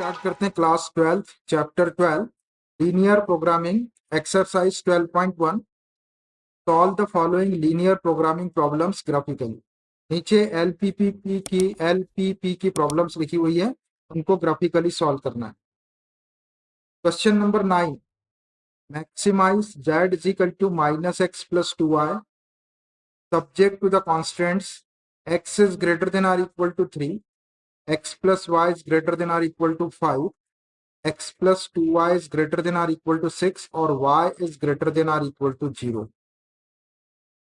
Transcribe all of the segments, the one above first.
Start करते हैं class 12 chapter 12 linear programming exercise 12.1 solve the following linear programming problems graphically. नीचे LPP की problems लिखी हुई है, उनको ग्राफिकली सॉल्व करना है। Question number 9, maximize z is equal to -x plus 2y subject to the constraints x is greater than or equal to 3, x plus y is greater than or equal to 5, x plus 2y is greater than or equal to 6 और y is greater than or equal to 0।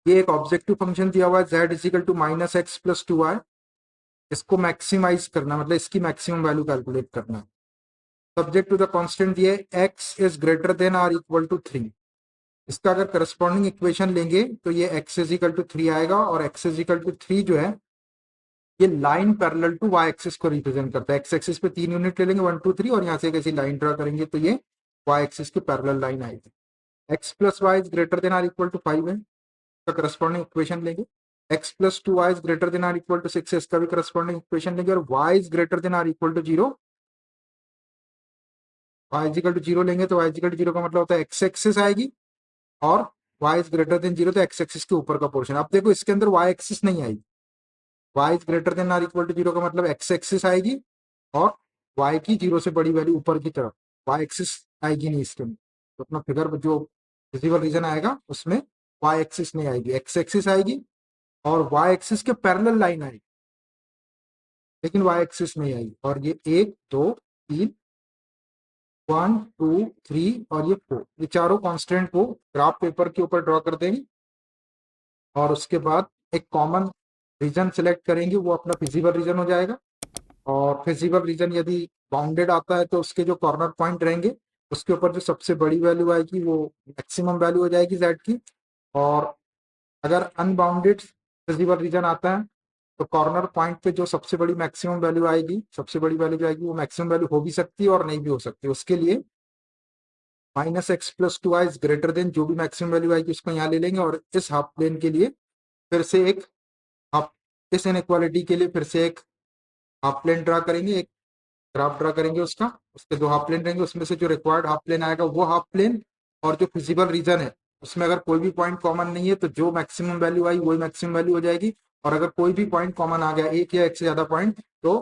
ये एक objective function दिया हुआ है z is equal to -x plus 2y। इसको maximize करना मतलब इसकी मैक्सिमम वैल्यू कैलकुलेट करना है। सब्जेक्ट टू द कांस्टेंट दिए x इज ग्रेटर देन और इक्वल टू 3। इसका अगर करस्पॉन्डिंग इक्वेशन लेंगे तो ये x इज इक्वल टू 3 आएगा और x इज इक्वल टू 3 जो है ये line parallel to y axis को रिप्रेजेंट करता है। x एक्सिस पे 3 यूनिट ले लेंगे 1 2 3 और यहाँ से एक ऐसी लाइन ड्रा करेंगे तो ये y एक्सिस की पैरेलल लाइन आएगी। x plus y is greater than or equal to 5 है, इसका करस्पॉन्डिंग इक्वेशन लेंगे। x plus 2y is greater than or equal to 6 है, इसका भी करस्पॉन्डिंग इक्वेशन लेंगे। और y is greater than or equal to 0, y is equal to 0 लेंगे तो y इज इक्वल टू 0 का मतलब होता है x एक्सिस आएगी और y इज ग्रेटर देन 0 तो x एक्सिस के ऊपर का पोर्शन। अब देखो इसके अंदर y एक्सिस नहीं आएगी, y is greater than or equal to 0 का मतलब x एक्सिस आएगी और y की 0 से बड़ी वैल्यू ऊपर की तरफ, y एक्सिस आएगी नहीं इसके अंदर। तो अपना फिगर जो विजिबल रीजन आएगा उसमें y एक्सिस नहीं आएगी, x एक्सिस आएगी और y एक्सिस के पैरेलल लाइन आएगी लेकिन y एक्सिस नहीं आएगी। और ये 1 2 3 1 2 3 और ये 4, ये चारों कांस्टेंट को ग्राफ पेपर के ऊपर ड्रॉ कर देंगे और उसके बाद एक कॉमन रीजन सेलेक्ट करेंगे, वो अपना फिजिबल रीजन हो जाएगा। और फिजिबल रीजन यदि बाउंडेड आता है तो उसके जो कॉर्नर पॉइंट रहेंगे उसके ऊपर जो सबसे बड़ी वैल्यू आएगी वो मैक्सिमम वैल्यू हो जाएगी z की। और अगर अनबाउंडेड फिजिबल रीजन आता है तो कॉर्नर पॉइंट पे जो सबसे बड़ी मैक्सिमम वैल्यू आएगी, सबसे बड़ी वैल्यू जो आएगी वो मैक्सिमम वैल्यू हो भी सकती है और नहीं भी हो सकती है। उसके लिए -x plus 2y is greater then जो भी मैक्सिमम वैल्यू आएगी उसको यहाँ ले लेंगे और इस हाफ प्लेन के लिए फिर से एक हाफ, इस इनइक्वालिटी के लिए फिर से एक हाफ प्लेन ड्रा करेंगे, एक ग्राफ ड्रा करेंगे उसका, उसके 2 हाफ प्लेन रहेंगे, उसमें से जो रिक्वायर्ड हाफ प्लेन आएगा वो हाफ प्लेन और जो फिजिबल रीजन है उसमें अगर कोई भी पॉइंट कॉमन नहीं है तो जो मैक्सिमम वैल्यू आई वही मैक्सिमम वैल्यू हो जाएगी। और अगर कोई भी पॉइंट कॉमन आ गया, एक या एक से ज्यादा पॉइंट, तो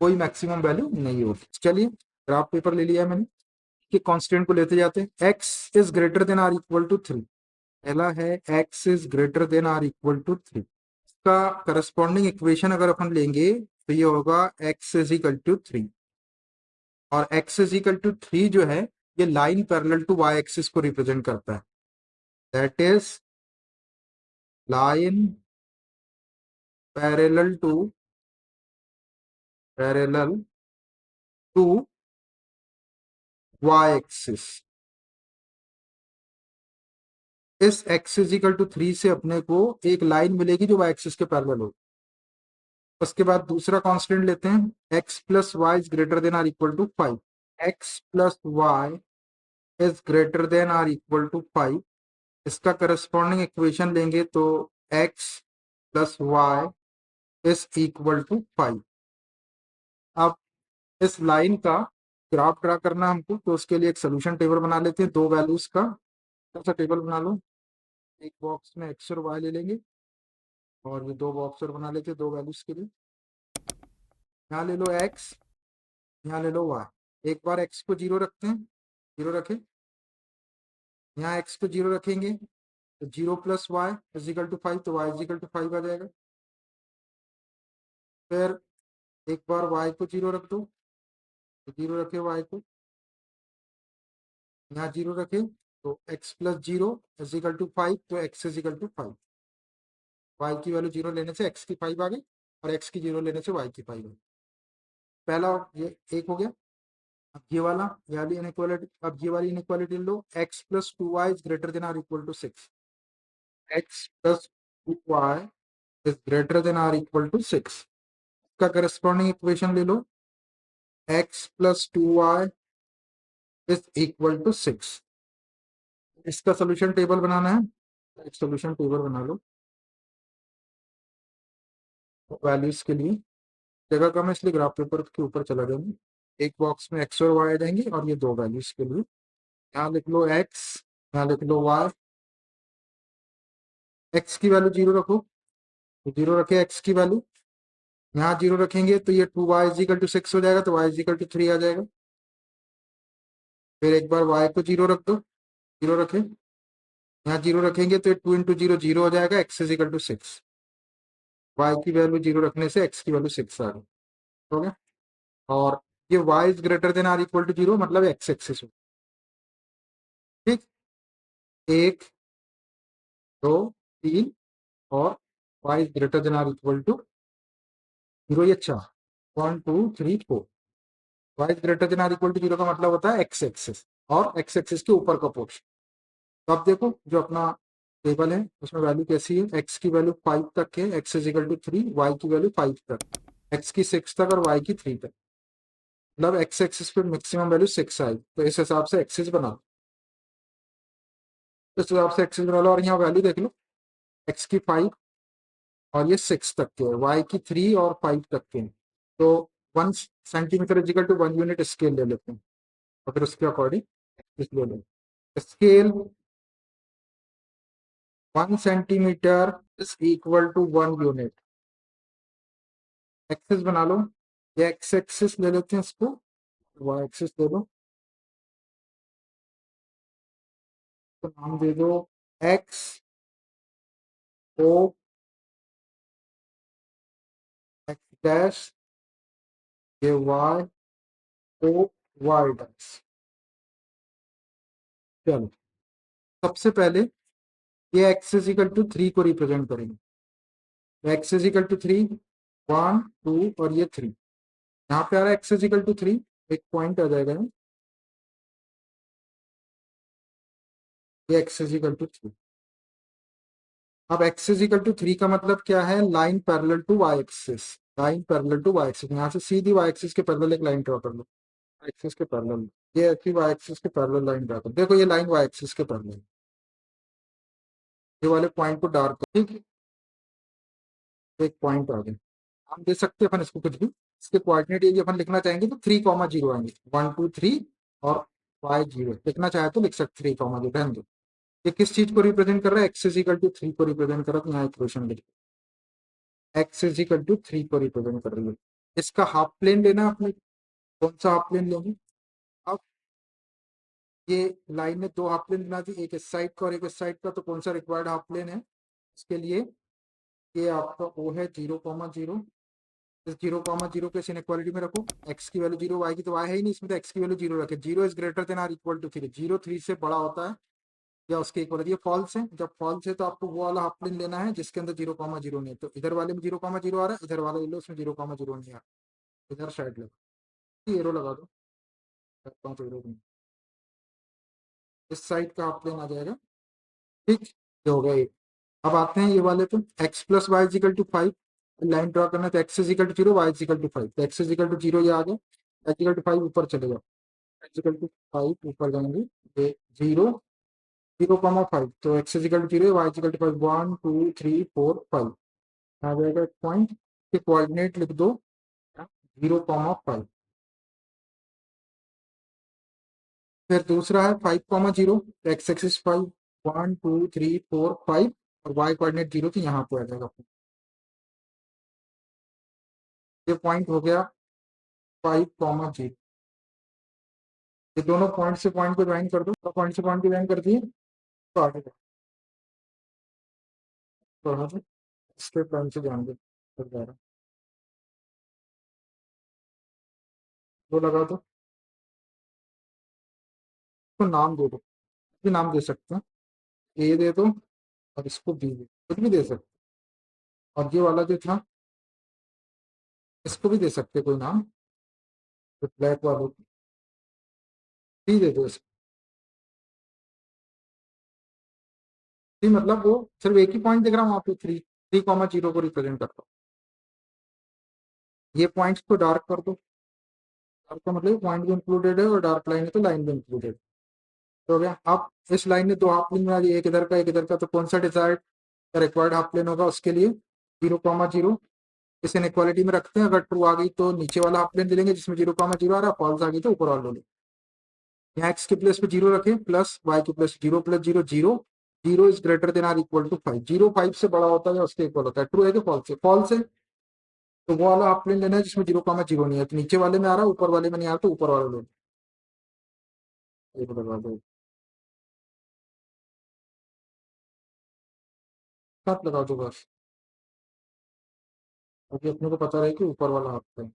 कोई मैक्सिमम वैल्यू नहीं होगी। चलिए ग्राफ पेपर ले लिया है मैंने कि कांस्टेंट को लेते जाते हैं। x is greater than or equal to 3, पहला है x is greater than or equal to 3। इसका करस्पॉन्डिंग इक्वेशन अगर अपन लेंगे तो ये होगा x इज इक्वल टू 3 और x इज इक्वल टू 3 जो है ये line parallel to y axis को रिप्रेजेंट करता है। That is line parallel to y axis. इस x इज इक्वल टू 3 से अपने को एक लाइन मिलेगी जो y एक्सिस के पैरेलल हो। उसके बाद दूसरा कांस्टेंट लेते हैं, x plus y is greater than or equal to 5। x plus y is greater than or equal to 5, इसका करस्पॉन्डिंग इक्वेशन लेंगे तो x plus y is equal to 5। अब इस लाइन का ग्राफ ड्रा करना हमको तो उसके लिए एक सोल्यूशन टेबल बना लेते हैं, 2 वैल्यूज का सा टेबल बना लो। एक बॉक्स में x और y ले लेंगे और ये 2 बॉक्स और बना लेते हैं 2 वैल्यूज के लिए। यहाँ ले लो x, यहाँ ले लो y। एक बार x को 0 रखते हैं, 0 रखें, यहाँ x को 0 रखेंगे तो 0 plus y is equal to 5 तो y इज इक्वल टू 5 आ जाएगा। फिर एक बार y को 0 रख दो तो 0 रखे y को, यहाँ 0 रखे तो x plus 0 is equal to 5 तो x is equal to 5। y की वैल्यू 0 लेने से x की 5 आ गई और x की 0 लेने से y की 5 आ गई। पहला ये एक हो गया। अब ये वाला वाली इनइक्वालिटी, अब ये वाली इनइक्वालिटी लो, x plus 2y is greater than or equal to 6। x plus 2y is greater than or equal to 6 का करस्पॉन्डिंग इक्वेशन ले लो, x plus 2y is equal to 6। इसका सोल्यूशन टेबल बनाना है, एक सोल्यूशन टेबल बना लो values के लिए। जगह कम है इसलिए ग्राफ पेपर के ऊपर चला जाऊंगी। एक बॉक्स में एक्स और वाई आ जाएंगे और ये दो वैल्यूज के लिए यहाँ लिख लो एक्स, यहाँ लिख लो वाई। एक्स की वैल्यू जीरो रखो, तो जीरो रखे एक्स की वैल्यू, यहाँ जीरो रखेंगे तो ये 2y = 6 हो जाएगा, तो y = 3 आ जाएगा। फिर एक बार y को जीरो रख दो, जीरो रखे, यहाँ जीरो रखेंगे तो 2 × 0 0 हो जाएगा, x = 6। y की वैल्यू जीरो रखने से x की वैल्यू 6 आ गई, हो गया। और ये y > 0 मतलब x एक्सिस हो, ठीक। एक, दो, तीन और y > 0 ये 4, 1 2 3 4। y > 0 का मतलब होता है x एक्सिस और x एक्सिस के ऊपर का पोर्शन। तो आप देखो जो अपना टेबल है उसमें वैल्यू कैसी है, x की वैल्यू 5 तक है, x = 3, y की वैल्यू 5 तक, x की 6 तक और y की 3 तक, मतलब x एक्सिस पे मैक्सिमम वैल्यू 6 आई, तो इस हिसाब से एक्सिस बना लो, इस हिसाब से एक्सिस बना लो। और यहाँ वैल्यू देख लो, x की 5 और ये 6 तक के, y की 3 और 5 तक के, तो 1 सेंटीमीटर = 1 यूनिट स्केल ले लेते हैं और फिर उसके अकॉर्डिंग ले लें। Scale 1 centimetre = 1 unit. एक्सिस बना लो, ये एक्स एक्सिस ले लेते हैं इसको, वाई एक्सिस ले लो, तो नाम दे दो एक्स ओ एक्स डैश, ये वाई ओ वाई डैश। चलो सबसे पहले ये एक्स = 3 को रिप्रेजेंट करेंगे, एक्स = 3, 1 2 और ये 3, यहाँ पे आ रहा है एक्स = 3, एक पॉइंट आ जाएगा, ये एक्स = 3। अब x = 3 का मतलब क्या है, line parallel to y axis, line parallel to y axis, यहाँ से सीधी y एक्सिस के पैरेलल एक लाइन ड्रॉ कर लो, एक्सिस के पैरेलल, ये ऐसी y एक्सिस के पैरेलल लाइन ड्रॉ कर, देखो ये लाइन y एक्सिस के पैरेलल, ये वाले पॉइंट को डार्क कर, ठीक है, एक पॉइंट आ गया। हम दे सकते हैं अपन इसको कुछ भी, इसके कोऑर्डिनेट यदि अपन लिखना चाहेंगे तो 3, 0 आएंगे, 1 2 3 और y 0 लिखना चाहे तो लिख सकते 3, 0 रहने दो। ये किस चीज को रिप्रेजेंट कर रहा है, x = 3 को रिप्रेजेंट कर रहा है, तो यहाँ इक्वेशन लिख, x = 3 को रिप्रेजेंट कर रही है। इसका हाफ प्लेन लेना है अपने, कौन सा हाफ प्लेन लेंगे। अब ये लाइन ने दो हाफ प्लेन बना दी, एक इस साइड का और एक इस साइड का, तो कौन सा रिक्वायर्ड हाफ प्लेन है इसके लिए, ये आपका वो है 0, 0। इस 0, 0 को इस इनइक्वालिटी में रखो, x की वैल्यू 0 आएगी, तो y है ही नहीं इसमें, तो x की वैल्यू 0 रखे, 0 > 3, 0 3 से बड़ा होता है या उसके इक्वल, ये फॉल्स है, जब फॉल्स है तो आपको वो वाला हाफ प्लेन लेना है जिसके अंदर 0, 0 नहीं है, तो इधर वाले में 0, 0 आ रहा है, इधर वाला ले लो उसमें 0, 0 नहीं आ रहा, इधर साइड लगा, एरो लगा दो, 5 एरो, इस साइड का हाफ प्लेन आ जाएगा, ठीक, ये हो गया एक। अब आते हैं ये वाले पे, x + y = 5, लाइन ड्रॉ करना है, तो x = 0, y = 5, तो x = 0 ये आ गया, y = 5 ऊपर चले जाओ, x = 5 ऊपर जाएंगे, ये 0, 0, 5, तो x = 0, y = 5, 1 2 3 4 5 आ जाएगा एक पॉइंट, के कोऑर्डिनेट लिख दो 0, 5। फिर दूसरा है 5, 0, एक्स एक्सिस 5, 1 2 3 4 5 और y कोऑर्डिनेट 0, तो यहाँ पे आ जाएगा, ये पॉइंट हो गया 5, 0। ये दोनों पॉइंट से पॉइंट को ज्वाइन कर दो, तो पॉइंट से पॉइंट को ज्वाइन कर दिए, तो आगे बढ़ा दो, इसके पॉइंट से ज्वाइन दो, वो लगा दो, तो नाम दे दो, भी नाम दे सकते हैं, ए दे दो और इसको बी दे, कुछ भी दे सकते, और ये वाला जो था इसको भी दे सकते कोई नाम, तो ब्लैक वाले सी दे दो इसको, सी मतलब वो सिर्फ एक ही पॉइंट दिख रहा हूँ वहाँ पे, 3, 0 को रिप्रेजेंट करता हूँ, ये पॉइंट्स को डार्क कर दो, डार्क का मतलब पॉइंट भी इंक्लूडेड है और डार्क लाइन है तो लाइन भी इंक्लूडेड, तो हो गया। अब इस लाइन ने दो हाफ प्लेन बना दिए, एक इधर का एक इधर का, तो कौन सा डिजायर्ड रिक्वायर्ड हाफ प्लेन होगा उसके लिए, 0, 0 इस इनइक्वालिटी में रखते हैं, अगर ट्रू आ गई तो नीचे वाला हाफ प्लेन ले लेंगे जिसमें 0,0 आ रहा है, फॉल्स आ गई तो ऊपर वाला ले लेंगे। यहाँ एक्स के प्लेस पे 0 रखें, प्लस वाई के place 0 plus 0 0, 0 is greater than or equal to 5, 0 5 से बड़ा होता है या उसके इक्वल होता है, ट्रू है कि फॉल्स है, फॉल्स है तो वो वाला हाफ प्लेन लेना है जिसमें 0,0 नहीं है, तो नीचे वाले में आ रहा है, ऊपर वाले में नहीं आ रहा, तो ऊपर वाले ले, ये तो लगा दो, साथ लगा दो बस, अभी अपने को पता रहे कि ऊपर वाला हाफ प्लेन।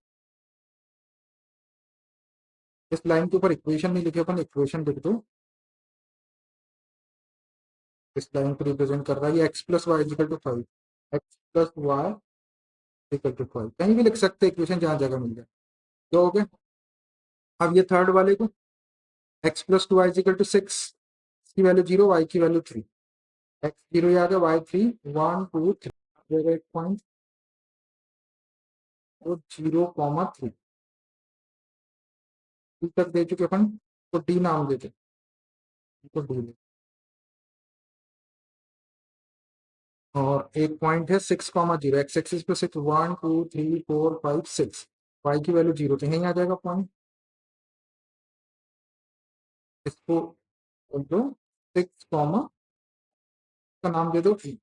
इस लाइन के ऊपर इक्वेशन नहीं लिखे, अपन इक्वेशन लिख दो, इस लाइन को रिप्रेजेंट कर रहा है, ये x plus y equal to 5, x plus y equal to 5, कहीं भी लिख सकते हैं इक्वेशन, जहां जगह मिल जाए। तो हो गया। अब ये थर्ड वाले को, x plus two y equal to 6 की वैल्यू 0, वाई की वैल्यू 3, एक्स 0 आ गया, वाई 3, 1 2 3, एक पॉइंट, तो 0,3 तक दे चुके अपन, तो डी नाम देते, तो डी, और एक पॉइंट है 6,0, एक्स एक्सिस पे 6, 1 2 3 4 5 6, वाई की वैल्यू 0, तो यहीं आ जाएगा पॉइंट, इसको बोल दो 6, का नाम दे दो ई,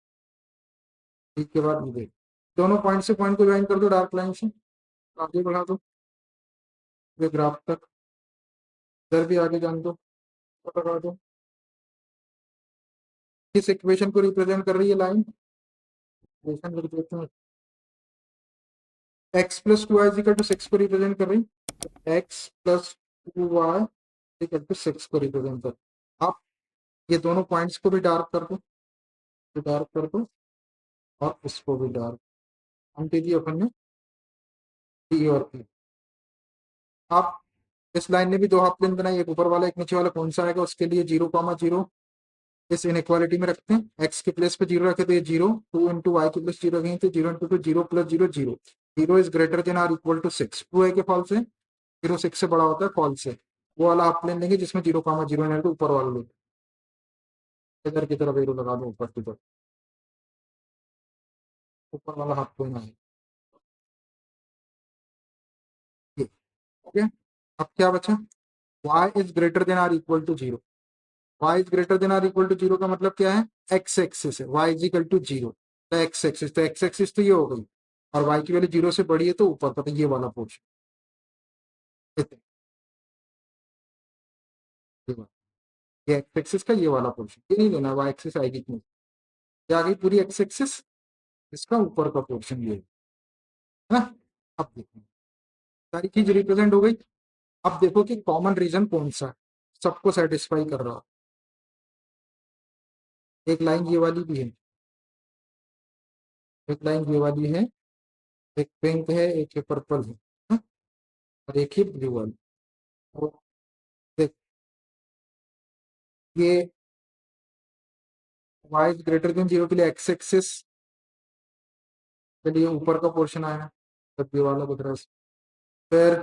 ई के बाद ई दे, दोनों पॉइंट से पॉइंट को ज्वाइन कर दो डार्क लाइन से, आगे बढ़ा दो ये ग्राफ तक, इधर भी आगे जान दो, पता लगा दो किस इक्वेशन को रिप्रेजेंट कर रही है लाइन, इक्वेशन लिख देते हैं, x plus two y equal to 6 को रिप्रेजेंट कर रही है, x plus two y equal to 6 को रिप्रेजेंट कर, आप ये दोनों पॉइंट्स को भी डार्क कर दो, डार्क कर दो, और इसको भी डार्क, हम दे दिए अपन ने डी और पी। आप इस लाइन ने भी दो हाफ प्लेन बनाई, एक ऊपर वाला एक नीचे वाला, कौन सा आएगा, उसके लिए 0,0 इस इनइक्वालिटी में रखते हैं, एक्स के प्लेस पे 0 रखे तो ये 0, 2 इंटू वाई के प्लेस 0 रखेंगे तो 0 into 2 0 plus 0 0, 0 is greater than or equal to 6, true है कि फॉल्स है, 0 6 से बड़ा होता है, फॉल्स है, वो वाला हाफ प्लेन लेंगे जिसमें 0,0 है, तो ऊपर वाला लेंगे, इधर की तरफ एरो लगा दो, ऊपर की तरफ, ऊपर वाला हाफ प्लेन आएगा, ये ओके। अब क्या बचा, y is greater than or equal to 0, y is greater than or equal to 0 का मतलब क्या है, x एक्सिस है, y इज इक्वल टू 0, तो x एक्सिस, तो x एक्सिस तो ये हो गई, और y की वैल्यू 0 से बड़ी है तो ऊपर का, तो ये वाला पोर्शन, ये एक्स एक्सिस का ये वाला पोर्शन, ये नहीं लेना, y एक्सिस आएगी इतनी, ये आ गई पूरी x एक्सिस, इसका ऊपर का पोर्शन ये है ना। अब देखो सारी चीज रिप्रेजेंट हो गई, अब देखो कि कॉमन रीजन कौन सा है, सबको सेटिस्फाई कर रहा है, एक लाइन ये वाली भी है, एक लाइन ये वाली है, एक पिंक है, एक पर्पल है, हाँ? और एक ही ब्लू वाली, और देख ये y इज ग्रेटर देन 0 के लिए x एक्सिस के लिए ऊपर का पोर्शन आया, तब ये वाला दिख रहा है, फिर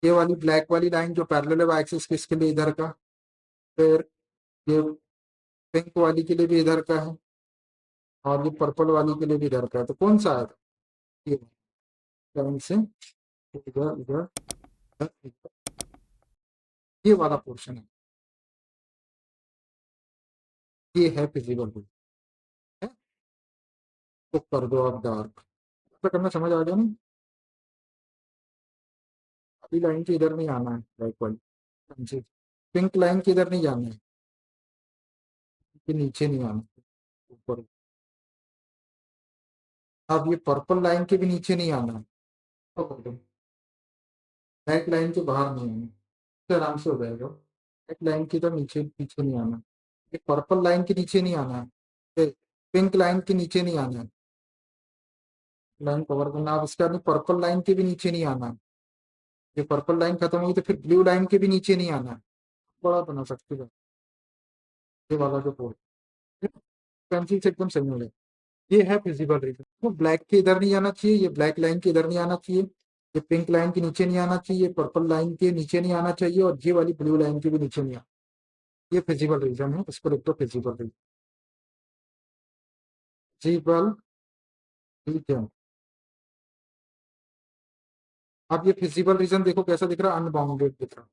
ये वाली ब्लैक वाली लाइन जो पैरेलल है y एक्सिस के, इसके लिए इधर का, फिर ये पिंक वाली के लिए भी इधर का है, और ये पर्पल वाली के लिए भी इधर का है, तो कौन सा आएगा, ये लाइन से इधर इधर इधर, ये वाला पोर्शन है, ये है फिजिबल रूल है, तो कर दो आप डार्क, तो करना समझ आ गया ना, अभी लाइन के इधर नहीं आना है, ब्लैक वाली पिंक लाइन के इधर नहीं जाना है, कि नीचे नहीं आना, ऊपर, अब ये पर्पल लाइन के भी नीचे नहीं आना है, तो ब्लैक लाइन के बाहर नहीं आना, तो आराम से हो जाएगा, ब्लैक लाइन के इधर नीचे पीछे नहीं आना, ये पर्पल लाइन के नीचे नहीं आना है, पिंक लाइन के नीचे नहीं आना है, लाइन कवर करना, अब इसके बाद पर्पल लाइन के भी नीचे नहीं आना है, ये पर्पल लाइन खत्म होगी तो फिर ब्लू लाइन के भी नीचे नहीं आना है, बड़ा बना सकते हो ये वाला जो पोर्ट, पेंसिल से एकदम सही हो जाए, ये है फिजिबल रीजन, तो ब्लैक के इधर नहीं आना चाहिए, ये ब्लैक लाइन के इधर नहीं आना चाहिए, ये पिंक लाइन के नीचे नहीं आना चाहिए, ये पर्पल लाइन के नीचे नहीं आना चाहिए, और ये वाली ब्लू लाइन के भी नीचे नहीं आना, ये फिजिबल रीजन है, इसको लिख दो फिजिबल रीजन, अब ये फिजिबल रीजन देखो कैसा दिख रहा है, अनबाउंडेड दिख रहा है,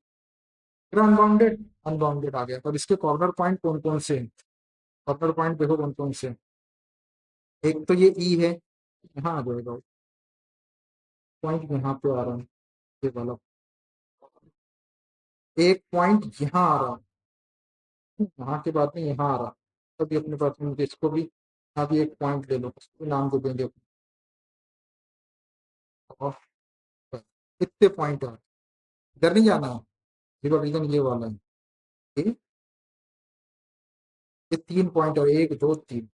अनबाउंडेड अनबाउंडेड आ गया। अब इसके कॉर्नर पॉइंट कौन कौन से हैं, कॉर्नर पॉइंट देखो कौन कौन से हैं। एक तो ये ई है, यहाँ आ जाएगा पॉइंट, यहाँ पे आ रहा है ये वाला, एक पॉइंट यहाँ आ रहा है, यहाँ के बाद में यहाँ आ रहा है। तभी अपने पास में इसको भी, यहाँ भी एक पॉइंट ले लो, इसको भी नाम दे देंगे और कितने पॉइंट है, इधर नहीं जाना है, जीरो रीजन ये वाला है, ये ये 3 पॉइंट और 1 2 3।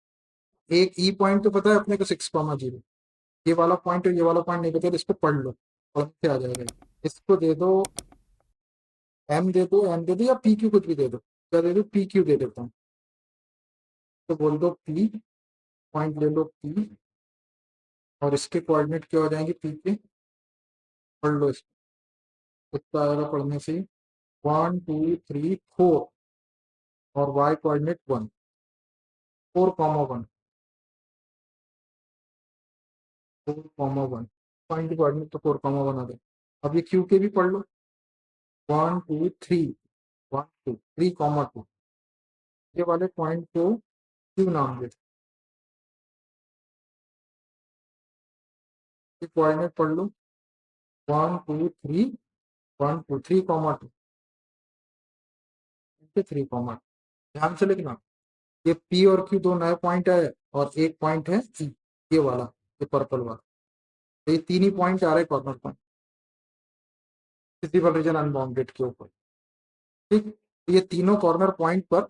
एक ई पॉइंट तो पता है अपने को 6,0, ये वाला पॉइंट और ये वाला पॉइंट नहीं पता तो इसको पढ़ लो और से आ जाएगा। इसको दे दो एम, दे दो एम, दे दो या पी क्यू कुछ भी दे दो, क्या दे दो, पी क्यू दे देता हूँ। तो बोल दो पी, पॉइंट ले लो पी, और इसके कोऑर्डिनेट क्या हो जाएंगे पी के, पढ़ लो इसको, कितना आएगा पढ़ने से, 1 2 3 4, और वाई कोऑर्डिनेट 1, 4,1, 4,1, पॉइंट की कोऑर्डिनेट तो 4,1 आ गए। अब ये क्यू के भी पढ़ लो, 1 2 3, 1 2 3,2, ये वाले पॉइंट को क्यू नाम दे, कोऑर्डिनेट पढ़ लो, 1 2 3, 1 2 3,2, 3, ध्यान से लिखना। ये पी और क्यू दो नए पॉइंट है, और एक पॉइंट है ई, ये वाला, ये पर्पल वाला, तो ये तीन ही पॉइंट आ रहे corner point feasible region unbounded के ऊपर। ठीक, तो ये तीनों कॉर्नर पॉइंट पर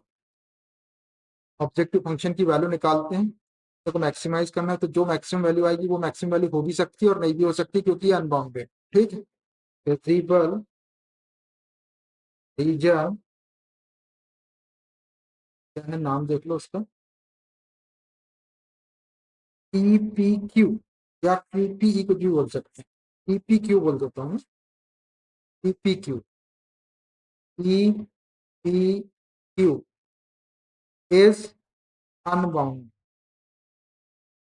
ऑब्जेक्टिव फंक्शन की वैल्यू निकालते हैं, तो मैक्सिमाइज करना है, तो जो मैक्सिमम वैल्यू आएगी वो मैक्सिमम वैल्यू हो भी सकती है और नहीं भी हो सकती क्योंकि अनबाउंडेड। ठीक है, फिजिबल रीजन, क्या है नाम देख लो उसका, पीपीक्यू या पीपीई कुछ भी बोल सकते हैं, पीपीक्यू बोल देता हूँ, पीपीक्यू, पीपीक्यू इज अनबाउंड,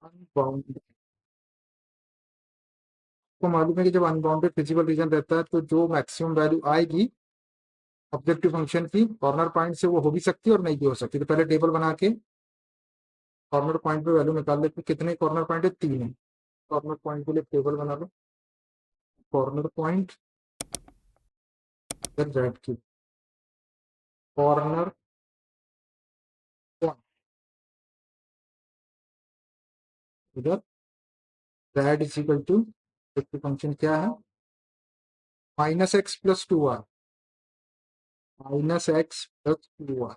अनबाउंड। को मालूम है कि जब अनबाउंडेड फिजिबल रीजन रहता है तो जो मैक्सिमम वैल्यू आएगी ऑब्जेक्टिव फंक्शन की कॉर्नर पॉइंट से वो हो भी सकती है और नहीं भी हो सकती। तो पहले टेबल बना के कॉर्नर पॉइंट पे वैल्यू निकाल लेते, कितने कॉर्नर पॉइंट है, 3 है। कॉर्नर पॉइंट के लिए टेबल बना लो, कॉर्नर पॉइंट इधर जेड की, कॉर्नर पॉइंट इधर z is equal to, function क्या है, -x + 2y, -x + 2y।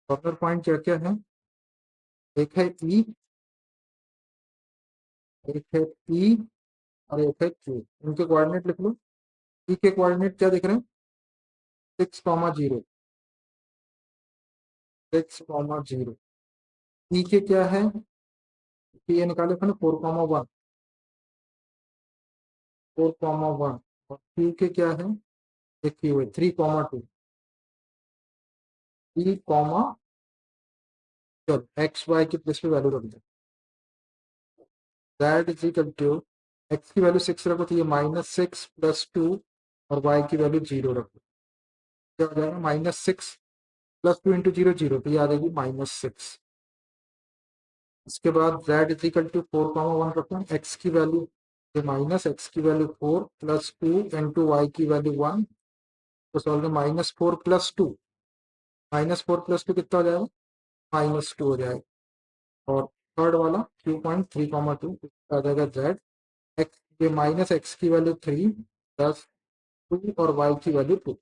Corner point क्या क्या है, एक है ई, एक है पी, और एक है क्यू। इनके कोऑर्डिनेट लिख लो। ई के कोऑर्डिनेट क्या दिख रहे हैं, 6,0, 6,0। ई के क्या है, ये निकाले थे ना, 4,1, 4,1। और क्यू के क्या है, देखिए हुए 3,2, 3, चलो एक्स वाई की प्लेस पे वैल्यू रख दो, that is equal to, x की वैल्यू 6 रखो तो ये -6 + 2, और वाई की वैल्यू 0 रखो, क्या हो जाएगा, -6 + 2 × 0 0, तो ये आ जाएगी -6। इसके बाद z इज इक्वल टू 4,1 रखो, एक्स की वैल्यू, ये माइनस एक्स की वैल्यू 4 + 2 × वाई की वैल्यू 1, तो सॉल्व में -4 + 2, -4 + 2 कितना हो जाएगा, -2 हो जाएगा। और थर्ड वाला क्यू पॉइंट 3,2 आ जाएगा जेड, एक्स ये -x की वैल्यू 3 + 2 और y की वैल्यू 2,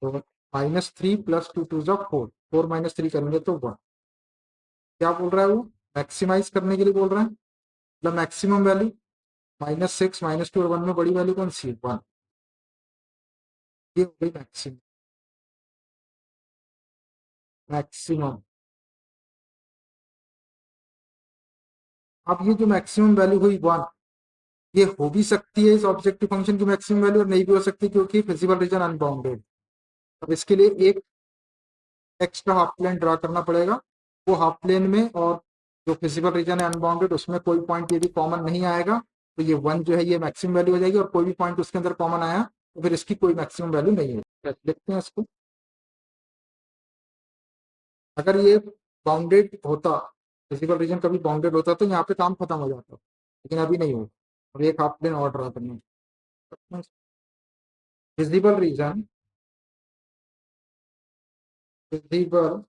तो -3 + 2 2 4, 4 - 3 करेंगे तो 1। क्या बोल रहा है वो, मैक्सिमाइज करने के लिए बोल रहा है, मतलब मैक्सिमम वैल्यू, -6 -2 और 1 में बड़ी वैल्यू कौन सी है, 1, ये हो गई मैक्सिमम, मैक्सिमम। अब ये जो मैक्सिमम वैल्यू हुई 1, ये हो भी सकती है इस ऑब्जेक्टिव फंक्शन की मैक्सिमम वैल्यू और नहीं भी हो सकती क्योंकि फिजिबल रीजन अनबाउंडेड। अब इसके लिए एक एक्स्ट्रा हाफ प्लेन ड्रा करना पड़ेगा, वो हाफ प्लेन में और जो फिजिबल रीजन है अनबाउंडेड उसमें कोई पॉइंट यदि कॉमन नहीं आएगा तो ये 1 जो है ये मैक्सिमम वैल्यू हो जाएगी, और कोई भी पॉइंट उसके अंदर कॉमन आया तो फिर इसकी कोई मैक्सिमम वैल्यू नहीं होगी। देखते हैं इसको। अगर ये बाउंडेड होता, फिजिकल रीजन कभी बाउंडेड होता तो यहाँ पे काम खत्म हो जाता, लेकिन अभी नहीं होगा। और एक हाफ प्लेन और ड्रा करना। Feasible region, feasible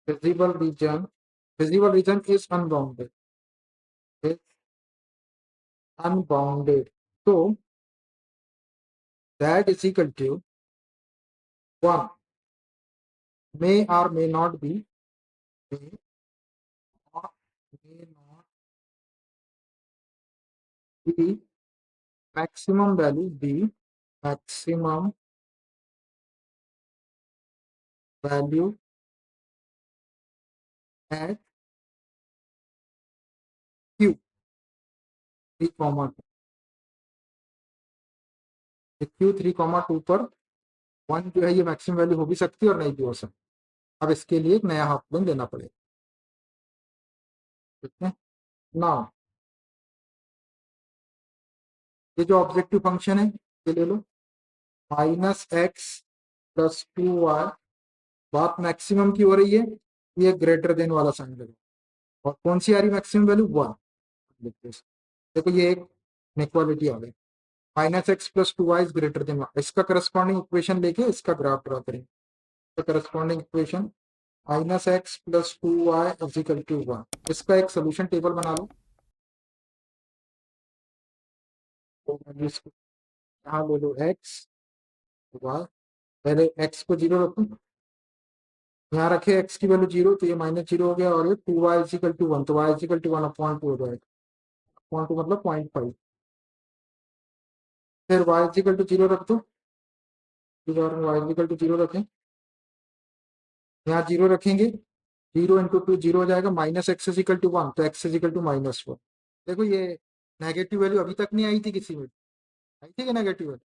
feasible region, feasible region is unbounded, is unbounded. तो that is equal to 1 may or may not be, may or may not be maximum value, b maximum value at q 3 comma 2, q 3 comma 2 पर 1 जो है ये maximum value हो भी सकती है और नहीं भी हो सकती। अब इसके लिए एक नया हाफ प्लेन लेना पड़ेगा। ठीक है, नाउ ये जो ऑब्जेक्टिव फंक्शन है ये ले लो, माइनस एक्स प्लस 2y, बात मैक्सिमम की हो रही है, ये ग्रेटर देन वाला साइन लगा, और कौन सी आ रही मैक्सिमम वैल्यू 1। देखो ये एक इनइक्वालिटी आ गई, minus x plus 2y is greater then 1। इसका करस्पॉन्डिंग इक्वेशन लेके इसका ग्राफ ड्रा करेंगे। तो corresponding equation minus x plus 2y is equal to 1, इसका एक सोल्यूशन टेबल बना लो। तो इसको यहाँ ले लो एक्स वाई, पहले एक्स को जीरो रखो, यहाँ रखे एक्स की वैल्यू जीरो तो ये माइनस जीरो हो गया, और ये 2y इज इक्वल टू 1 तो y is equal to 1 upon 2 हो जाएगा, अपॉन 2 मतलब 0.5। फिर y is equal to zero रख दो, y is equal to zero रखें, यहाँ जीरो रखेंगे, जीरो इंटू टू जीरो हो जाएगा, minus x is equal to 1 तो एक्स इज इक्वल टू -1। देखो ये नेगेटिव वैल्यू अभी तक नहीं आई थी किसी में, आई थी कि नेगेटिव वैल्यू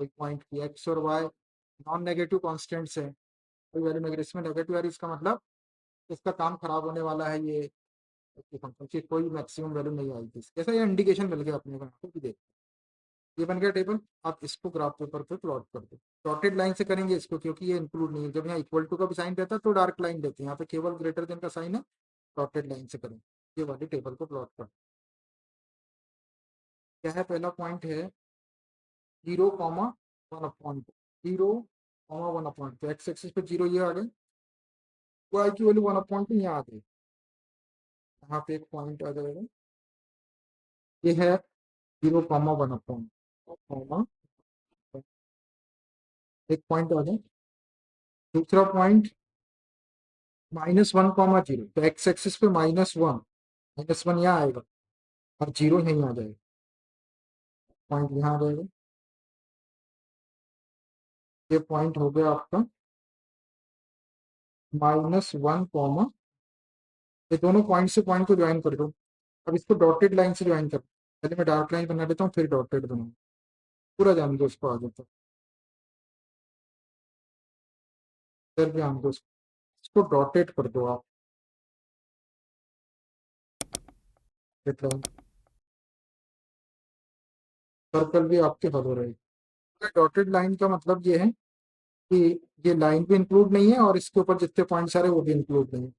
कोई पॉइंट की, एक्स और वाई नॉन नेगेटिव कॉन्स्टेंट्स है, कोई वैल्यू नेगेटिव, इसमें नेगेटिव आ रही, इसका मतलब इसका काम खराब होने वाला है, ये फंक्शन की कोई मैक्सिमम वैल्यू नहीं आएगी। जैसा ये इंडिकेशन मिल गया अपने को भी देख, ये बन गया टेबल। आप इसको ग्राफ पेपर पे प्लॉट कर दो, डॉटेड लाइन से करेंगे इसको क्योंकि ये इंक्लूड नहीं है। जब यहाँ इक्वल टू का भी साइन रहता है तो डार्क लाइन देते हैं, यहाँ पे केवल ग्रेटर देन का साइन है, डॉटेड लाइन से करेंगे। ये वाली टेबल को प्लॉट कर, क्या है पहला पॉइंट है 0,1/2, 0,1/2, एक्स एक्सिस पे जीरो ये आ गए, वाई की वैल्यू 1/2 यहाँ आ गई, यहाँ पे एक पॉइंट आ जाएगा, ये है 0,1/2, एक पॉइंट आ जाए। दूसरा पॉइंट -1,0 तो एक्स एक्सिस पे -1 यहाँ आएगा और जीरो यहीं आ जाएगा, पॉइंट यहाँ आ जाएगा। ये पॉइंट हो गया आपका -1, ये दोनों पॉइंट से पॉइंट को ज्वाइन कर दो। अब इसको डॉटेड लाइन से ज्वाइन कर, पहले मैं डार्क लाइन बना लेता हूँ फिर डॉटेड बनाऊँ, पूरा जान दो इसको आगे तक, फिर भी आन दो इसको डॉटेड कर दो आप, सर्कल भी आपके हल हो रहे। डॉटेड लाइन का मतलब ये है कि ये लाइन भी इंक्लूड नहीं है और इसके ऊपर जितने पॉइंट्स आ रहे हैं वो भी इंक्लूड नहीं है।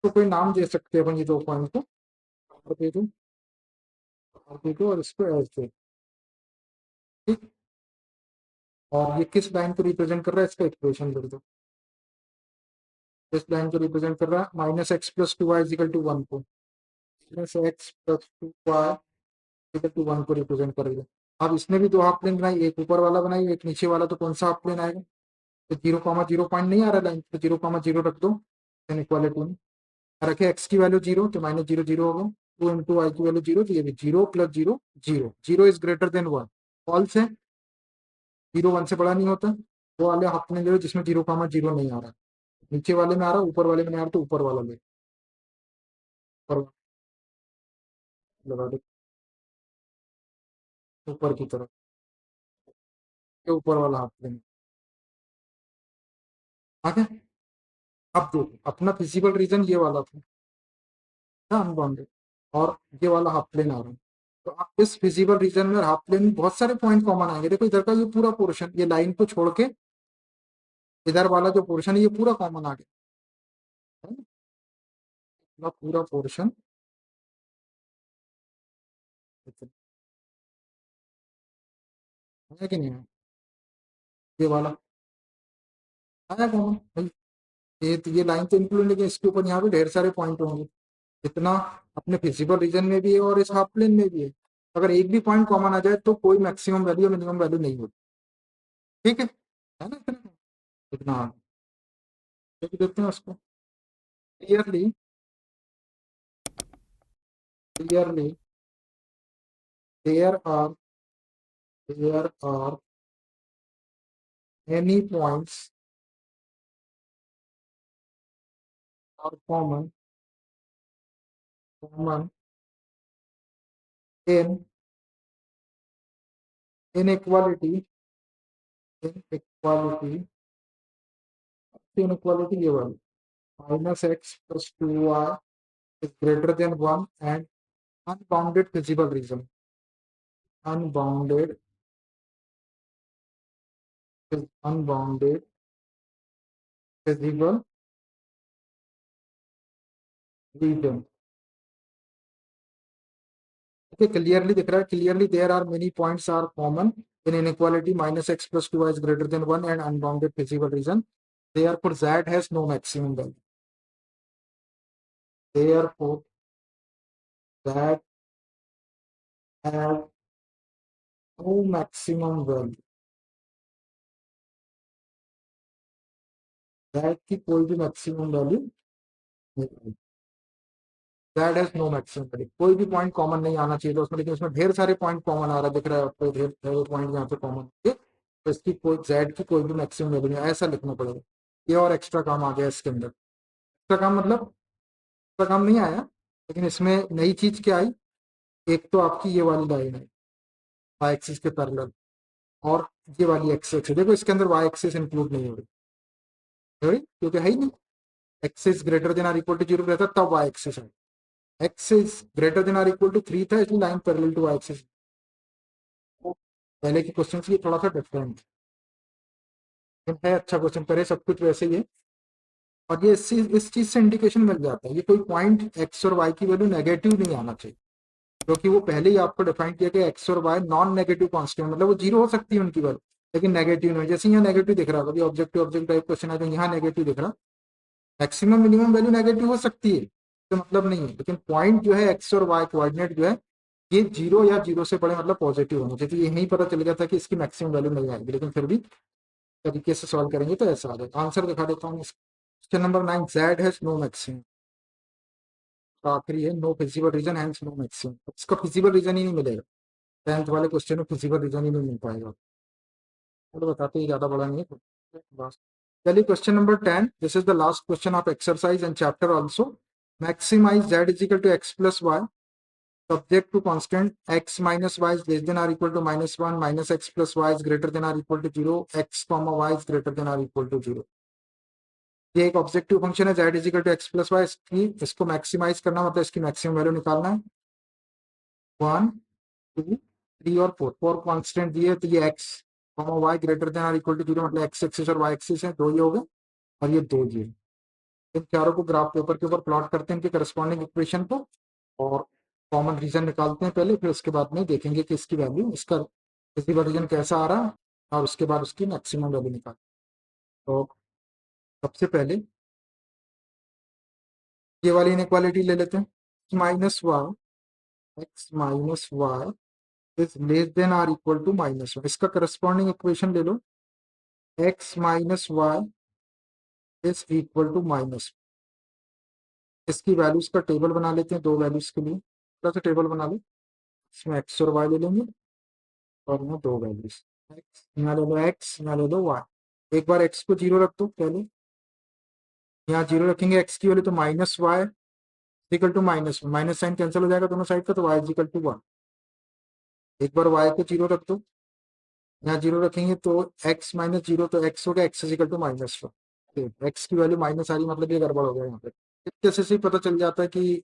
तो कोई नाम दे सकते हैं अपन ये दो पॉइंट को, और दे दो, और दे दो, और इसको एज दे, ठीक। और ये किस लाइन को रिप्रेजेंट कर रहा है इसका इक्वेशन लिख दो, इस लाइन को रिप्रेजेंट कर रहा है -x+2y = 1 को, -x+2y = 1 को रिप्रेजेंट करेगा। अब इसने भी दो हाफ प्लेन बनाई, एक ऊपर वाला बनाई एक नीचे वाला, तो कौन सा हाफ प्लेन आएगा, तो 0,0 पॉइंट नहीं आ रहा लाइन, तो 0,0 रख दो, इक्वालिटी में रखे एक्स की वैल्यू जीरो तो -0 0 हो गया, 2 × y की वैल्यू जीरो, तो ये भी 0 + 0 0, 0 इज ग्रेटर देन 1, फॉल्स है, 0 1 से बड़ा नहीं होता। वो वाले हाफ प्लेन ले लो जिसमें 0,0 नहीं आ रहा, नीचे वाले में आ रहा, ऊपर वाले में नहीं आ रहा, तो ऊपर वाला ले, ऊपर लगा दो, ऊपर की तरफ, ये ऊपर वाला हाफ प्लेन आ गया। अब देखो अपना फिजिकल रीजन ये वाला था, अनबाउंडेड, और ये वाला हाफ प्लेन आ रहा है। तो आप इस फिजिबल रीजन में हाफ प्लेन में बहुत सारे पॉइंट कॉमन आएंगे। देखो इधर का ये पूरा पोर्शन, ये लाइन को छोड़ के इधर वाला जो पोर्शन है ये पूरा कॉमन आ गया है ना, पूरा पूरा पोर्शन है कि नहीं है, ये वाला आया कॉमन भाई। ये लाइन तो इंक्लूड, लेकिन इसके ऊपर यहाँ पे ढेर सारे पॉइंट होंगे, इतना अपने फिजिबल रीजन में भी है और इस हाफ प्लेन में भी है। अगर एक भी पॉइंट कॉमन आ जाए तो कोई मैक्सिमम वैल्यू या मिनिमम वैल्यू नहीं होती। ठीक है ना, इतना इतना देख देते हैं उसको clearly. Clearly there are there are any points are common in inequality inequality inequality ये वाली minus x plus two y is greater than one and unbounded feasible region. Unbounded unbounded feasible region. Okay, clearly दिख रहा है, clearly there are many points are common in inequality minus x plus two is greater than one and unbounded feasible region. Therefore z has no maximum value। Therefore z has no maximum value। z की कोई भी maximum value नहीं, z has no maximum value। कोई भी point common नहीं आना चाहिए था उसमें, लेकिन उसमें ढेर सारे पॉइंट कॉमन आ रहा है, दिख रहा है आपको ढेर सारे पॉइंट यहाँ पे कॉमन है, तो इसकी कोई z की कोई भी मैक्सिमम वैल्यू नहीं, ऐसा लिखना पड़ेगा। ये और एक्स्ट्रा काम आ गया इसके अंदर। एक्स्ट्रा काम मतलब एक्स्ट्रा काम नहीं आया, लेकिन इसमें नई चीज क्या आई, एक तो आपकी ये वाली लाइन है वाई एक्सिस के पैरेलल, और ये वाली एक्सिस है। देखो इसके अंदर वाई एक्सिस इंक्लूड नहीं हो रही क्योंकि है ही नहीं। Axis greater than or equal to zero रहता तब वाई एक्सिस है, axis greater than or equal to three था इसलिए line parallel to y axis. पहले के क्वेश्चन से ये थोड़ा सा डिफरेंट है, अच्छा क्वेश्चन करे, सब कुछ वैसे ही है। और ये इस चीज से इंडिकेशन मिल जाता है, ये कोई पॉइंट एक्स और वाई की वैल्यू नेगेटिव नहीं आना चाहिए, क्योंकि वो पहले ही आपको डिफाइन किया कि एक्स और वाई नॉन नेगेटिव कांस्टेंट, मतलब वो जीरो हो सकती है उनकी वैल्यू, लेकिन नेगेटिव नहीं। जैसे यहाँ नेगेटिव दिख रहा है, कभी ऑब्जेक्टिव ऑब्जेक्ट टाइप क्वेश्चन है तो यहाँ नेगेटिव दिख रहा, मैक्सिमम मिनिमम वैल्यू नेगेटिव हो सकती है तो मतलब नहीं है, लेकिन पॉइंट जो है एक्स और वाई कोऑर्डिनेट जो है ये जीरो या जीरो से बड़े मतलब पॉजिटिव होने चाहिए। तो ये नहीं पता चल गया था कि इसकी मैक्सिमम वैल्यू नहीं आएगी, लेकिन फिर भी तरीके से सॉल्व करेंगे तो ऐसा आ जाएगा। आंसर दिखा देता हूँ। Question number 9, z has no maximum. आखिरी है, no feasible region hence no maximum, इसका फिजिबल रीजन ही नहीं मिलेगा। 10th वाले क्वेश्चन में फिजिबल रीजन ही नहीं मिल पाएगा, तो बताते ही ज्यादा बड़ा नहीं है बस। चलिए question number 10, this is the last question of exercise and chapter also. Maximize z is equal to x plus y subject to constant x minus y is less than or equal to minus 1 minus x plus y is greater than or equal to 0 x comma y is greater than or equal to 0। ये एक objective function है z is equal to x plus y, इसको maximize करना मतलब इसकी maximum value निकालना है। 1 2 3 और 4, 4 कॉन्स्टेंट दिए, तो ये x comma y greater than और इक्वल टू 0 मतलब x एक्सिस और y एक्सिस है, दो ये हो गए और ये दो ये। इन चारों को ग्राफ पेपर के ऊपर प्लॉट करते हैं इनके करस्पॉन्डिंग इक्वेशन को, और कॉमन रीजन निकालते हैं पहले, फिर उसके बाद में देखेंगे कि इसकी वैल्यू, इसका फिजिबल रीजन कैसा आ रहा है, और उसके बाद उसकी मैक्सिमम वैल्यू निकाल। तो सबसे पहले ये वाली इनइक्वालिटी ले लेते हैं, x minus y is less than or equal to minus one. इसका करस्पॉन्डिंग इक्वेशन ले लो, x minus y is equal to minus. इसकी वैल्यूज का टेबल बना लेते हैं, दो वैल्यूज के लिए थोड़ा सा टेबल बना लो। इसमें एक्स और वाई ले लेंगे, और यहाँ दो वैल्यूज, एक्स यहाँ ले लो, एक्स यहाँ ले लो वाई। एक बार एक्स को जीरो रख दो पहले, यहाँ जीरो रखेंगे एक्स की वैल्यू, तो minus y equal to minus one, minus sign cancel हो जाएगा दोनों साइड का, तो वाई इक्वल टू वन। एक बार वाई को जीरो रख दो, यहाँ जीरो रखेंगे तो एक्स माइनस जीरो, तो एक्स हो गया x equal to minus one. X की वैल्यू माइनस आ रही मतलब ये गड़बड़ हो गया यहाँ पे। इस कैसे से ही पता चल जाता है कि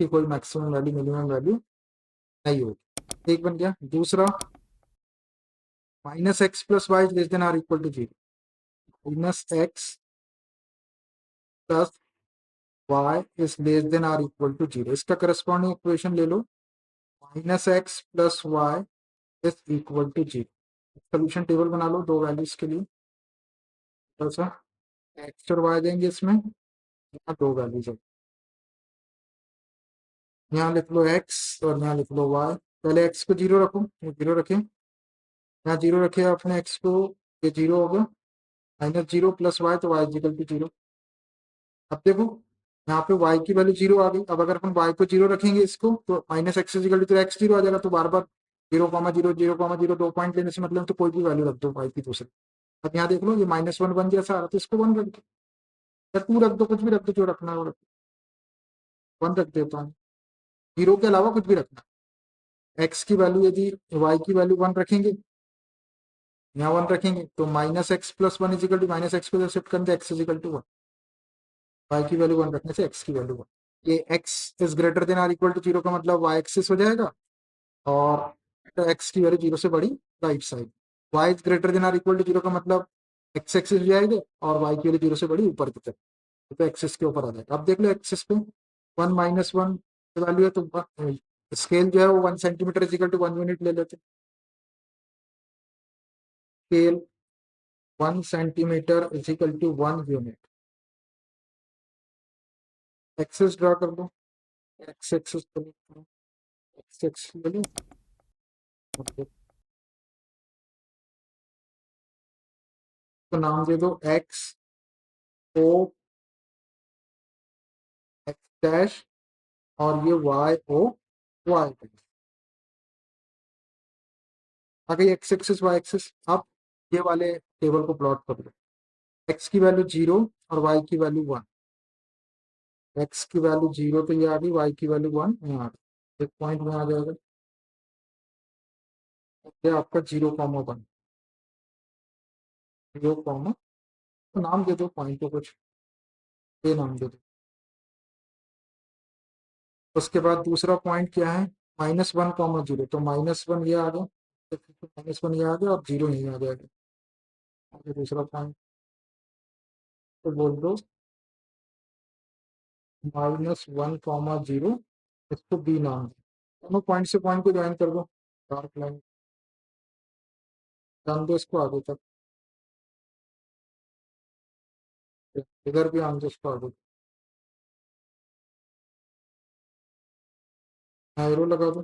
की कोई मैक्सिमम वैल्यू मिनिमम वैल्यू नहीं होगी। एक बन गया। दूसरा, minus x plus y less than or equal to zero. Minus x plus y is less than or equal to zero. इसका करस्पॉन्डिंग इक्वेशन ले लो, minus x plus y is equal to zero. Solution table बना लो दो values के लिए। थोड़ा सा एक्स और वाई देंगे इसमें, यहाँ दो वैल्यूज है, यहाँ लिख लो एक्स और यहाँ लिख लो वाई। पहले एक्स को जीरो रखो, ये जीरो रखे, यहाँ जीरो रखे अपने एक्स को, ये जीरो हो गया। माइनस जीरो प्लस वाई तो वाई इक्वल टू जीरो। अब देखो यहाँ पे y की वैल्यू जीरो आ गई। अब अगर अपन y को जीरो रखेंगे इसको, तो minus x equal to x zero आ जाएगा। तो बार बार zero comma zero zero comma zero दो पॉइंट लेने से मतलब तो कोई भी वैल्यू रख दो y की दूसरी। अब यहाँ देख लो ये माइनस वन वन जैसा आ रहा, तो इसको वन रख दो या टू रख दो, कुछ भी रख दो, जो रखना है वो रख दो। वन रख देता हूँ, जीरो के अलावा कुछ भी रखना। एक्स की वैल्यू यदि y की वैल्यू वन रखेंगे, यहाँ वन रखेंगे, तो minus x plus one equal to minus x को शिफ्ट करते x equal to one. y की वैल्यू वन रखने से x की वैल्यू वन। ये x is greater than or equal to zero का मतलब y एक्सिस हो जाएगा, और x की वैल्यू जीरो से बड़ी right side. y is greater than or equal to zero का मतलब x एक्सिस हो जाएगा, और y की वैल्यू जीरो से बड़ी ऊपर की तरफ, तो एक्सिस के ऊपर आ जाएगा। अब देख लो एक्सिस पे वन माइनस वन वैल्यू है, तो स्केल जो है वो 1 सेंटीमीटर इजिकल टू 1 यूनिट ले लेते। Scale 1 centimetre equal to 1 unit. Axis draw कर दो, एक्स एक्सिस एक्स एक्सिस ले लो, तो नाम दे दो एक्स ओ एक्स डैश, और ये वाई ओ वाई डैश। आ गई एक्स एक्सिस वाई एक्सिस। अब ये वाले टेबल को प्लॉट कर दो, एक्स की वैल्यू जीरो और वाई की वैल्यू वन। एक्स की वैल्यू जीरो तो ये आ गई, वाई की वैल्यू वन यहाँ आ गई, एक पॉइंट में आ जाएगा। ये आपका zero comma one, zero comma, तो नाम दे दो पॉइंट को कुछ, ये नाम दे दो। उसके बाद दूसरा पॉइंट क्या है, माइनस वन कॉमा जीरो, तो माइनस वन ये आ गया, माइनस वन ये आ गया, और जीरो यही आ जाएगा। आगे दूसरा पॉइंट तो बोल दो माइनस वन कॉमा जीरो, इसको बी नाम दो। दोनों पॉइंट से पॉइंट को ज्वाइन कर दो, डार्क लाइन जान दो इसको आगे तक, इधर भी आन दो इसको आगे, एरो लगा दो।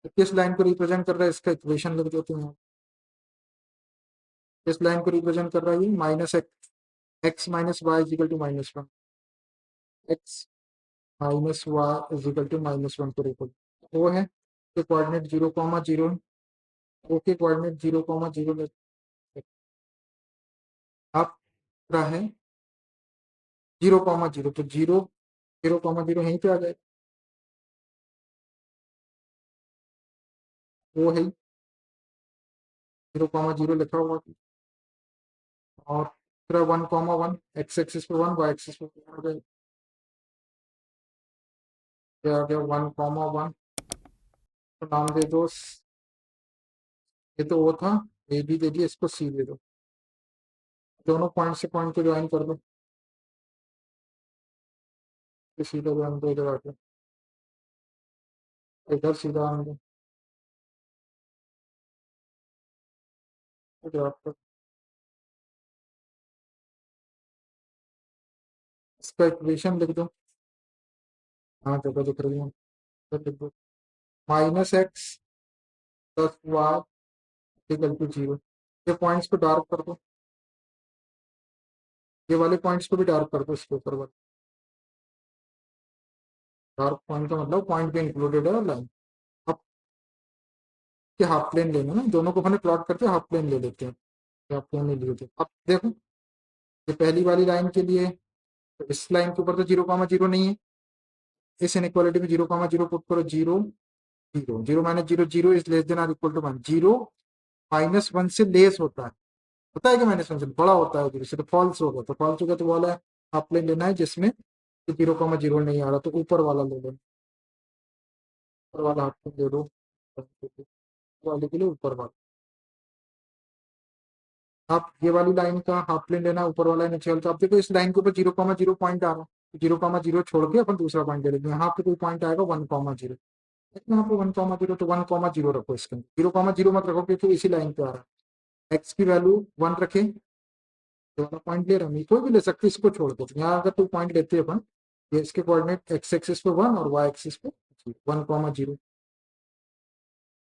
तो किस लाइन को रिप्रेजेंट कर रहा है, इसका इक्वेशन लिख देते हैं। किस लाइन को रिप्रेजेंट कर रहा है, ये minus x, x minus y equal to minus one, x minus y equal to minus one को रिप्रेजेंट वो है। के coordinate zero comma zero, O के कोऑर्डिनेट जीरो कॉमा जीरो आप रहा है जीरो कॉमा जीरो, तो जीरो जीरो कॉमा जीरो यहीं पे आ जाए, वो है जीरो कॉमा जीरो लिखा हुआ। और फिर one comma one, x axis पे वन, वाई एक्सिस पे वन हो जाएगा। ये आ गया वन कॉमा वन, तो नाम दे दो, ये तो वो था, ए बी दे दिया, इसको सी दे दो। दोनों पॉइंट से पॉइंट को ज्वाइन कर दो, फिर सीधा ज्वाइन दो, इधर आके इधर सीधा आने दो, इधर आपको इसका इक्वेशन लिख दो। हाँ जगह दिख रही है, इधर लिख दो, minus x plus y equal to zero. ये पॉइंट्स को डार्क कर दो, ये वाले पॉइंट्स को भी डार्क कर दो, इसके ऊपर वाले डार्क पॉइंट का मतलब पॉइंट पे इंक्लूडेड है लाइन। अब के हाफ प्लेन लेना ना, दोनों को अपने प्लॉट करके हाफ प्लेन ले लेते हैं, हाफ प्लेन ले लिए थे। अब देखो ये पहली वाली लाइन के लिए, तो इस लाइन के ऊपर तो जीरो कॉमा जीरो नहीं है, इस इनइक्वालिटी में जीरो कॉमा जीरो पुट करो, zero zero, zero minus zero zero is less than or equal to one. Zero minus one से लेस होता है कि माइनस वन से बड़ा होता है जीरो से, तो फॉल्स होगा। तो फॉल्स होगा तो वाला हाफ प्लेन लेना है जिसमें 0,0 नहीं आ रहा तो ऊपर वाला ले लो, ऊपर वाला हाफ प्लेन ले लो, वाले के लिए ऊपर वाला। आप ये वाली लाइन का हाफ प्लेन लेना, ऊपर वाला नीचे वाला। तो आप देखो इस लाइन के ऊपर 0,0 पॉइंट आ रहा है, 0,0 छोड़ के अपन दूसरा पॉइंट ले लेंगे। यहाँ पे कोई पॉइंट आएगा 1,0, यहाँ पे 1,0 तो 1,0 रखो इसके अंदर, 0,0 मत रखो क्योंकि इसी लाइन पे आ रहा है। एक्स की वैल्यू 1 रखे, ये वाला पॉइंट ले रहा है, कोई भी ले सकते, इसको छोड़ दो। यहाँ अगर 2 पॉइंट लेते हैं अपन, ये इसके कोऑर्डिनेट एक्स एक्सिस पे 1 और वाई एक्सिस पे 1,0,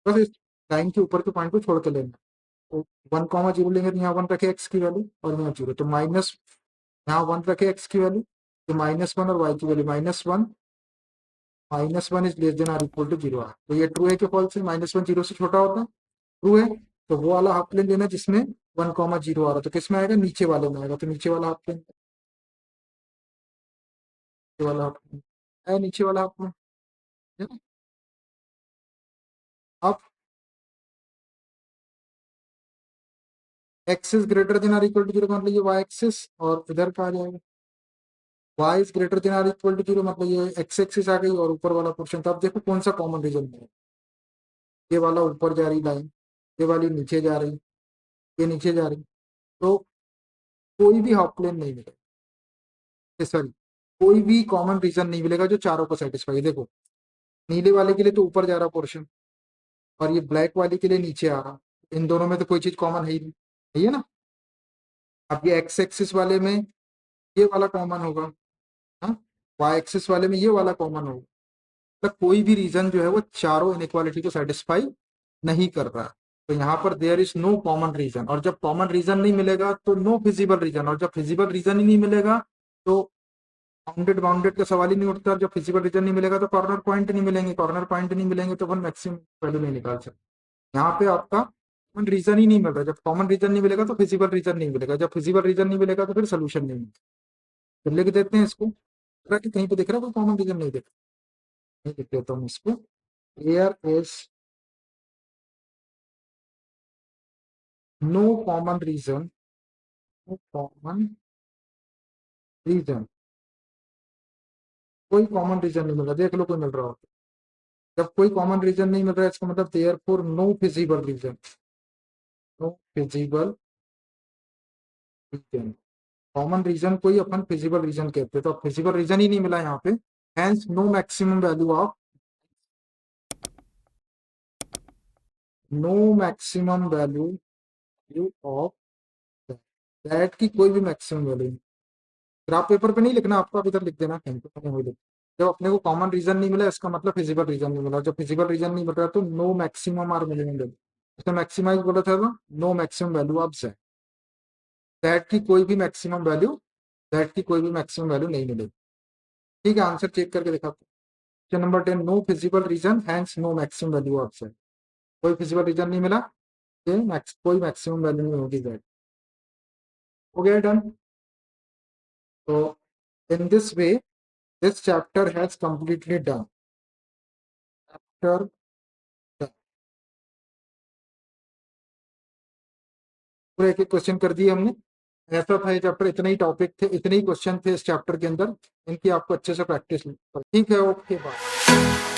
बस इस लाइन के ऊपर के पॉइंट को छोड़ के लेना। तो 1,0 लेंगे तो यहाँ 1 रखे एक्स की वैल्यू और यहाँ 0, तो माइनस, यहाँ 1 रखे एक्स की वैल्यू तो -1 और वाई की value -1, -1 is less than or equal to 0 है। तो ये ट्रू है कि फॉल्स है? -1 0 से छोटा होता है, ट्रू है। तो वो वाला हाफ प्लेन लेना जिसमें 1,0 आ रहा, तो किसमें आएगा? नीचे वाले में आएगा। तो नीचे वाला हाफ प्लेन, नीचे वाला हाफ प्लेन है, नीचे वाला हाफ प्लेन है ना। अब axis greater than or equal to 0 का मतलब ये वाई एक्सिस, और इधर का आ जाएगा y is greater than or equal to 0, मतलब ये एक्स एक्सिस आ गई और ऊपर वाला पोर्शन। तो अब देखो कौन सा कॉमन रीजन है। ये वाला ऊपर जा रही लाइन, ये वाली नीचे जा रही, ये नीचे जा रही, तो कोई भी हाफ प्लेन नहीं मिलेगा, सॉरी कोई भी कॉमन रीजन नहीं मिलेगा जो चारों को सेटिस्फाई। देखो नीले वाले के लिए तो ऊपर जा रहा पोर्शन, और ये ब्लैक वाले के लिए नीचे आ रहा, इन दोनों में तो कोई चीज कॉमन है ही नहीं, है ना। अब ये एक्स एक्सिस वाले में ये वाला कॉमन होगा, हाँ, वाई एक्सिस वाले में ये वाला कॉमन होगा। तो कोई भी रीजन जो है वो चारों इनइक्वालिटी को सेटिस्फाई नहीं कर रहा है। तो यहाँ पर there is no common region, और जब कॉमन रीजन नहीं मिलेगा तो नो फिजिबल रीजन, और जब फिजिबल रीजन ही नहीं मिलेगा तो बाउंडेड बाउंडेड का सवाल ही नहीं उठता। और जब फिजिबल रीजन नहीं मिलेगा तो कॉर्नर पॉइंट नहीं मिलेंगे, कॉर्नर पॉइंट नहीं मिलेंगे तो अपन मैक्सिमम वैल्यू नहीं निकाल सकते। यहाँ पे आपका कॉमन रीजन ही नहीं मिल रहा, जब कॉमन रीजन नहीं मिलेगा तो फिजिबल रीजन नहीं मिलेगा, जब फिजिबल रीजन नहीं मिलेगा तो फिर सोल्यूशन नहीं मिलेगा। फिर लिख देते हैं इसको, कि कहीं पे दिख रहा है कोई कॉमन रीजन? नहीं दिख रहा, नहीं लिख देता हूँ इसको। There is no common reason, no common reason, कोई कॉमन रीजन नहीं मिल रहा। देख लो कोई मिल रहा हो तो। जब कोई कॉमन रीजन नहीं मिल रहा है इसका मतलब therefore no feasible region, no feasible region. Common region कोई अपन फिजिबल रीजन कहते हैं, तो फिजिबल रीजन ही नहीं मिला यहाँ पे, hence no maximum value of, no maximum value of that की कोई भी मैक्सिमम वैल्यू। ग्राफ पेपर पे नहीं लिखना आपको, आप इधर लिख देना कहीं पे, कहीं वही लिख। जब अपने को कॉमन रीजन नहीं मिला इसका मतलब फिजिबल रीजन नहीं मिला, जब फिजिबल रीजन नहीं मिल रहा तो नो मैक्सिमम आर मिनिमम। उसने मैक्सिमाइज बोला था ना, no maximum value of z, that की कोई भी मैक्सिमम वैल्यू, दैट की कोई भी मैक्सिमम वैल्यू नहीं मिलेगी। ठीक है, आंसर चेक करके दिखाते हैं। Question number 10, no feasible region hence no maximum value of z. कोई फिजिबल रीजन नहीं मिला, ये कोई मैक्सिमम वैल्यू नहीं होगी जेड। हो गया डन। तो in this way this chapter has completely done. Chapter पूरे एक एक क्वेश्चन कर दिए हमने। ऐसा था ये चैप्टर, इतने ही टॉपिक थे, इतने ही क्वेश्चन थे इस चैप्टर के अंदर, इनकी आपको अच्छे से प्रैक्टिस। ठीक है, ओके बाय।